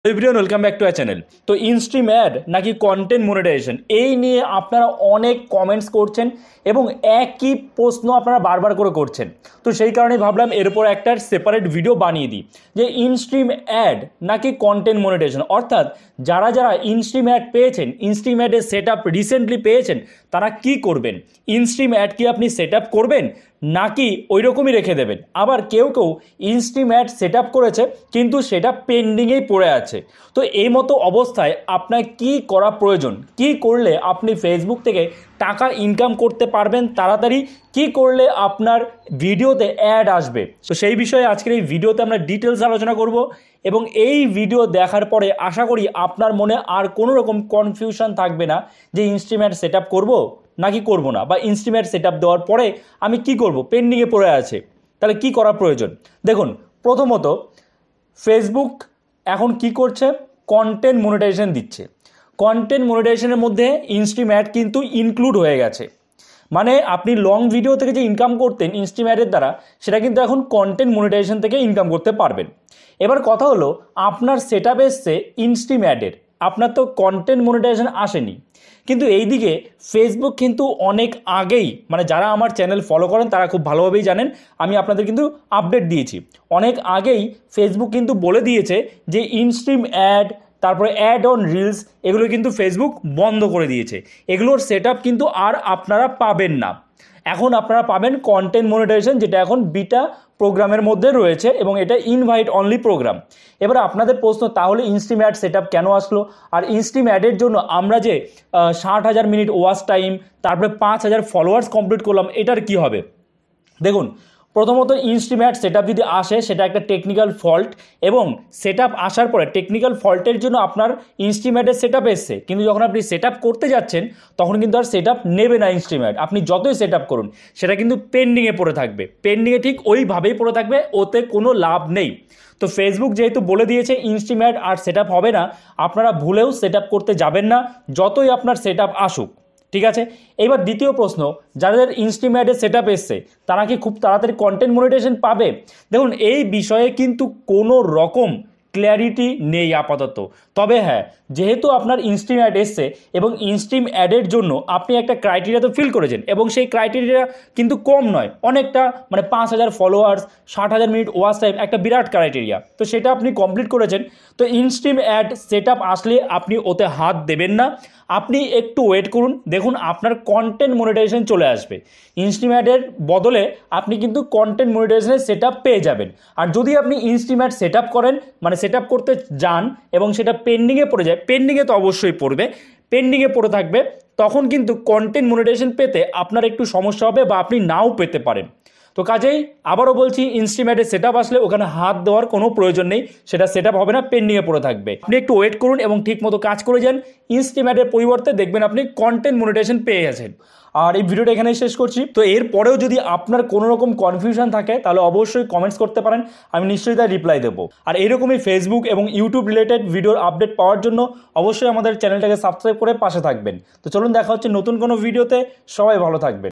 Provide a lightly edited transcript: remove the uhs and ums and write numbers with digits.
Everyone welcome back to our channel. তো instream add নাকি content monetization, এই নিয়ে আপনারা অনেক কমেন্টস করছেন এবং একই প্রশ্ন আপনারা বারবার করে করছেন। তো সেই কারণে ভাবলাম এর উপর একটা সেপারেট ভিডিও বানিয়ে দিই যে ইনস্ট্রিম অ্যাড নাকি কন্টেন্ট মনিটাইজেশন, অর্থাৎ যারা যারা ইনস্ট্রিম অ্যাড পেয়েছেন, ইনস্ট্রিম অ্যাডের সেট আপ রিসেন্টলি পেয়েছেন, তারা কি করবেন? ইনস্ট্রিম অ্যাড কি আপনি সেট আপ করবেন নাকি ওই রকমই রেখে দেবেন? আবার কেউ কেউ ইনস্ট্রিম অ্যাড সেট আপ করেছে কিন্তু সেটা পেন্ডিংয়েই পড়ে আছে। তো এই মতো অবস্থায় আপনার কি করা প্রয়োজন? কি করলে আপনি ফেসবুক থেকে টাকা ইনকাম করতে পারবেন তাড়াতাড়ি? কি করলে আপনার ভিডিওতে অ্যাড আসবে? তো সেই বিষয়ে আজকের এই ভিডিওতে আমরা ডিটেলস আলোচনা করব এবং এই ভিডিও দেখার পরে আশা করি আপনার মনে আর কোনো রকম কনফিউশন থাকবে না যে ইনস্ট্রিম অ্যাড সেট আপ করবো নাকি করব না, বা ইনস্ট্রিম অ্যাড সেট আপ দেওয়ার পরে আমি কি করব, পেন্ডিংয়ে পড়ে আছে, তাহলে কি করা প্রয়োজন? দেখুন, প্রথমত ফেসবুক এখন কি করছে, কন্টেন্ট মনিটাইজেশন দিচ্ছে। কন্টেন্ট মনিটাইজেশনের মধ্যে ইনস্ট্রিম অ্যাড কিন্তু ইনক্লুড হয়ে গেছে। মানে আপনি লং ভিডিও থেকে যে ইনকাম করতেন ইনস্ট্রিম অ্যাডের দ্বারা, সেটা কিন্তু এখন কন্টেন্ট মনিটাইজেশন থেকে ইনকাম করতে পারবেন। এবার কথা হলো, আপনার সেট আপ এসছে ইনস্ট্রিম অ্যাডের, আপনার তো কন্টেন্ট মনিটাইজেশন আসেনি। কিন্তু এইদিকে ফেসবুক কিন্তু অনেক আগেই, মানে যারা আমার চ্যানেল ফলো করেন তারা খুব ভালোভাবেই জানেন, আমি আপনাদের কিন্তু আপডেট দিয়েছি। অনেক আগেই ফেসবুক কিন্তু বলে দিয়েছে যে ইনস্ট্রিম অ্যাড, তারপরে অ্যাড অন রিলস, এগুলো কিন্তু ফেসবুক বন্ধ করে দিয়েছে। এগুলোর সেট আপ কিন্তু আর আপনারা পাবেন না। এখন আপনারা পাবেন কন্টেন্ট মনিটাইজেশন, যেটা এখন বিটা প্রোগ্রামের মধ্যে রয়েছে এবং এটা ইনভাইট অনলি প্রোগ্রাম। এবার আপনাদের প্রশ্ন, তাহলে ইনস্ট্রিম অ্যাড সেট আপ কেন আসলো? আর ইনস্ট্রিম অ্যাডের জন্য আমরা যে 60,000 মিনিট ওয়াচ টাইম, তারপরে 5,000 ফলোয়ার্স কমপ্লিট করলাম, এটার কি হবে? দেখুন, প্রথমত ইনস্ট্রিম অ্যাড সেট আপ যদি আসে সেটা একটা টেকনিক্যাল ফল্ট, এবং সেট আপ আসার পরে টেকনিক্যাল ফল্টের জন্য আপনার ইনস্ট্রিম অ্যাডের সেট আপ এসছে, কিন্তু যখন আপনি সেট আপ করতে যাচ্ছেন তখন কিন্তু আর সেট আপ নেবে না ইনস্ট্রিম অ্যাড। আপনি যতই সেট আপ করুন সেটা কিন্তু পেন্ডিংয়ে পড়ে থাকবে, পেন্ডিংয়ে ঠিক ওইভাবেই পড়ে থাকবে, ওতে কোনো লাভ নেই। তো ফেসবুক যেহেতু বলে দিয়েছে ইনস্ট্রিম অ্যাড আর সেট আপ হবে না, আপনারা ভুলেও সেট আপ করতে যাবেন না যতই আপনার সেট আপ আসুক, ঠিক আছে? এবার দ্বিতীয় প্রশ্ন, যাদের ইনস্ট্রিম অ্যাডের সেট আপ এসছে তারা কি খুব তাড়াতাড়ি কন্টেন্ট মনিটাইজেশন পাবে? দেখুন, এই বিষয়ে কিন্তু কোনো রকম ক্ল্যারিটি নেই আপাতত। তবে হ্যাঁ, যেহেতু আপনার ইনস্ট্রিম অ্যাড এসছে এবং ইনস্ট্রিম অ্যাডের জন্য আপনি একটা ক্রাইটেরিয়া তো ফিল করেছেন, এবং সেই ক্রাইটেরিয়া কিন্তু কম নয়, অনেকটা, মানে 5,000 ফলোয়ার্স, 60,000 মিনিট ওয়াচ টাইম, একটা বিরাট ক্রাইটেরিয়া, তো সেটা আপনি কমপ্লিট করেছেন। তো ইনস্ট্রিম অ্যাড সেট আপ আসলে আপনি ওতে হাত দেবেন না, আপনি একটু ওয়েট করুন, দেখুন আপনার কন্টেন্ট মনিটাইজেশন চলে আসবে। ইনস্ট্রিম অ্যাডের বদলে আপনি কিন্তু কন্টেন্ট মনিটাইজেশনের সেট আপ পেয়ে যাবেন। আর যদি আপনি ইনস্ট্রিম অ্যাড সেট আপ করেন, মানে সেট আপ করতে যান এবং সেটা পেন্ডিংয়ে পড়ে যায়, পেন্ডিংয়ে তো অবশ্যই পড়বে, পেন্ডিংয়ে পড়ে থাকবে, তখন কিন্তু কন্টেন্ট মনিটাইজেশন পেতে আপনার একটু সমস্যা হবে বা আপনি নাও পেতে পারেন। তো কাজেই আবারও বলছি, ইনস্ট্রিম অ্যাডের সেট আপ আসলে ওখানে হাত দেওয়ার কোনো প্রয়োজন নেই, সেটা সেট আপ হবে না, পেন্ডিংয়ে পড়ে থাকবে। আপনি একটু ওয়েট করুন এবং ঠিক মতো কাজ করে যান, ইনস্ট্রিম অ্যাডের পরিবর্তে দেখবেন আপনি কন্টেন্ট মনিটাইজেশন পেয়ে গেছেন। আর এই ভিডিওটা এখানেই শেষ করছি। তো এরপরেও যদি আপনার কোনো রকম কনফিউশন থাকে তাহলে অবশ্যই কমেন্টস করতে পারেন, আমি নিশ্চয়ই তার রিপ্লাই দেবো। আর এরকমই ফেসবুক এবং ইউটিউব রিলেটেড ভিডিওর আপডেট পাওয়ার জন্য অবশ্যই আমাদের চ্যানেলটাকে সাবস্ক্রাইব করে পাশে থাকবেন। তো চলুন, দেখা হচ্ছে নতুন কোনো ভিডিওতে, সবাই ভালো থাকবেন।